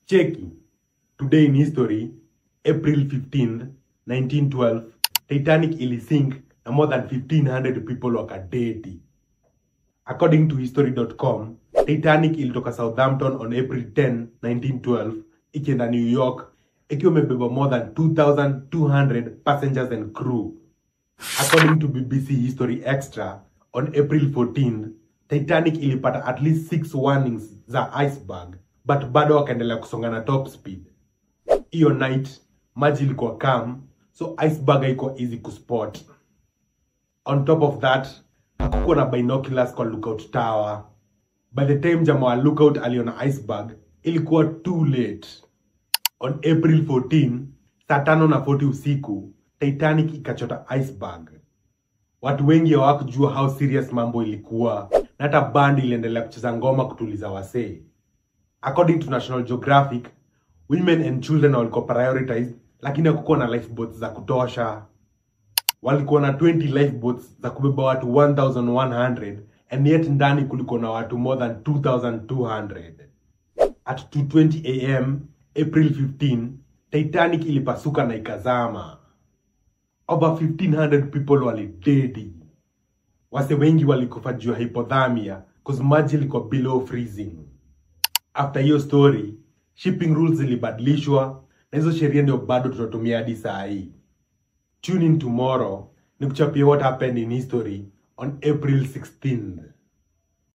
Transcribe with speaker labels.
Speaker 1: Cheki. Today in history, April 15th, 1912, Titanic ilisink na more than 1,500 people wakadedi. According to history.com, Titanic ilitoka Southampton on April 10, 1912, ikienda New York, ikiwa imebeba more than 2,200 passengers and crew. According to BBC History Extra, on April 14, Titanic ilipata at least 6 warnings za iceberg, but bado wakaendelea kusonga na top speed. Iyo night, maji ilikuwa calm, so iceberg haikuwa easy kuspot. On top of that, hakukuwa na binoculars kwa lookout tower. By the time jamaa wa lookout aliona iceberg, ilikuwa too late. On April 14, saa 5:40 usiku, Titanic ikachota iceberg. Watu wengi hawakujua how serious mambo ilikuwa, na hata band iliendelea kucheza ngoma kutuliza wasee. According to National Geographic, women and children walikuwa prioritized, lakini hakukuwa na lifeboats za kutosha. Walikuwa na 20 lifeboats za kubeba watu 1,100, and yet ndani kulikuwa na watu more than 2,200. At 2:20 AM, April 15, Titanic ilipasuka na ikazama. Over 1,500 people walidedi. Wase wengi walikufa juu ya hypothermia cause maji ilikuwa below freezing. After hiyo story, shipping rules zilibadilishwa na hizo sheria ndio bado tunatumia hadi saa hii. Tune in tomorrow nikuchapie what happened in history on April 16th.